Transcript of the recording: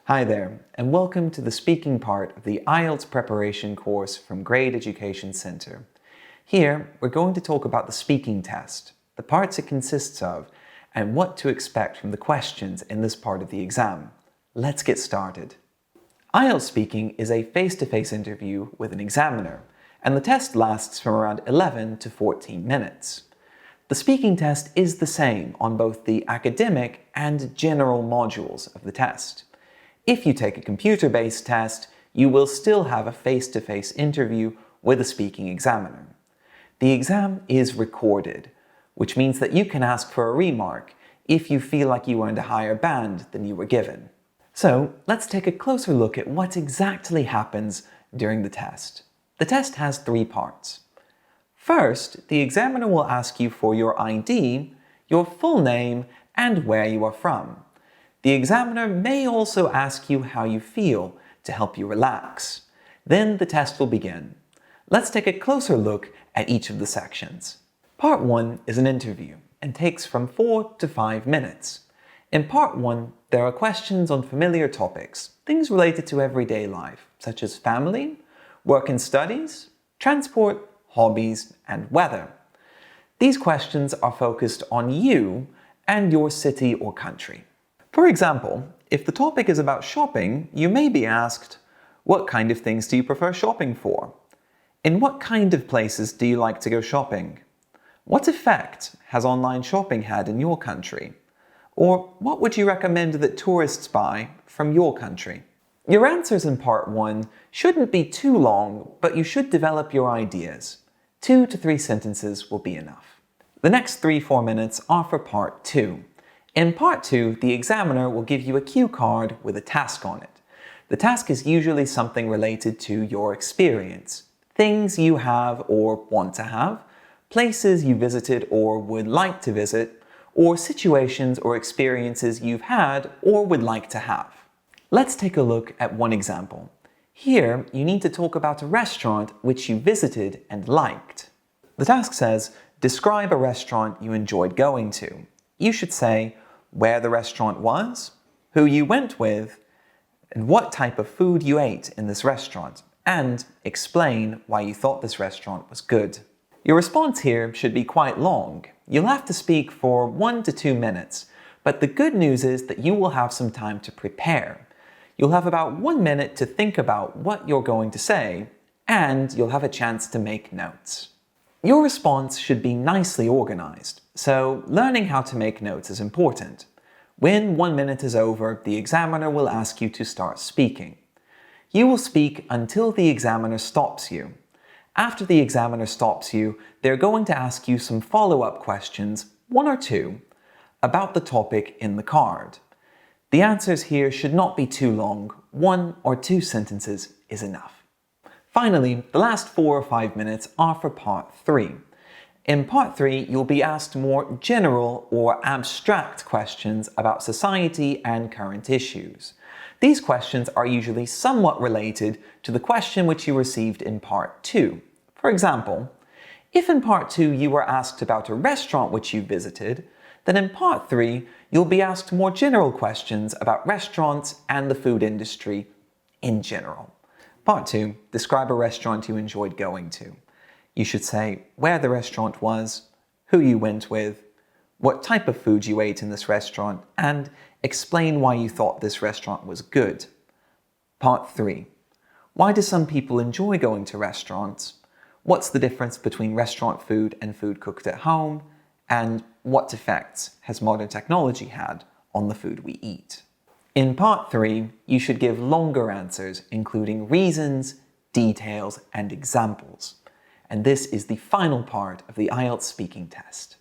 Hi there, and welcome to the speaking part of the IELTS preparation course from Grade Education Center. Here, we're going to talk about the speaking test, the parts it consists of, and what to expect from the questions in this part of the exam. Let's get started. IELTS speaking is a face-to-face interview with an examiner, and the test lasts from around 11 to 14 minutes. The speaking test is the same on both the academic and general modules of the test. If you take a computer-based test, you will still have a face-to-face interview with a speaking examiner. The exam is recorded, which means that you can ask for a remark if you feel like you earned a higher band than you were given. So let's take a closer look at what exactly happens during the test. The test has 3 parts. First, the examiner will ask you for your ID, your full name, and where you are from. The examiner may also ask you how you feel to help you relax. Then the test will begin. Let's take a closer look at each of the sections. Part 1 is an interview and takes from 4 to 5 minutes. In Part 1, there are questions on familiar topics, things related to everyday life, such as family, work and studies, transport, hobbies, and weather. These questions are focused on you and your city or country. For example, if the topic is about shopping, you may be asked, what kind of things do you prefer shopping for? In what kind of places do you like to go shopping? What effect has online shopping had in your country? Or what would you recommend that tourists buy from your country? Your answers in Part 1 shouldn't be too long, but you should develop your ideas. 2 to 3 sentences will be enough. The next 3-4 minutes are for Part 2. In Part 2, the examiner will give you a cue card with a task on it. The task is usually something related to your experience, things you have or want to have, places you visited or would like to visit, or situations or experiences you've had or would like to have. Let's take a look at one example. Here, you need to talk about a restaurant which you visited and liked. The task says, describe a restaurant you enjoyed going to. You should say where the restaurant was, who you went with, and what type of food you ate in this restaurant, and explain why you thought this restaurant was good. Your response here should be quite long. You'll have to speak for 1 to 2 minutes, but the good news is that you will have some time to prepare. You'll have about 1 minute to think about what you're going to say, and you'll have a chance to make notes. Your response should be nicely organized, so learning how to make notes is important. When 1 minute is over, the examiner will ask you to start speaking. You will speak until the examiner stops you. After the examiner stops you, they're going to ask you some follow-up questions, 1 or 2, about the topic in the card. The answers here should not be too long. 1 or 2 sentences is enough. Finally, the last 4 or 5 minutes are for Part 3. In Part 3, you'll be asked more general or abstract questions about society and current issues. These questions are usually somewhat related to the question which you received in Part 2. For example, if in Part 2 you were asked about a restaurant which you visited, then in Part 3 you'll be asked more general questions about restaurants and the food industry in general. Part 2, describe a restaurant you enjoyed going to. You should say where the restaurant was, who you went with, what type of food you ate in this restaurant, and explain why you thought this restaurant was good. Part 3, why do some people enjoy going to restaurants? What's the difference between restaurant food and food cooked at home? And what effects has modern technology had on the food we eat? In Part 3, you should give longer answers, including reasons, details, and examples. And this is the final part of the IELTS speaking test.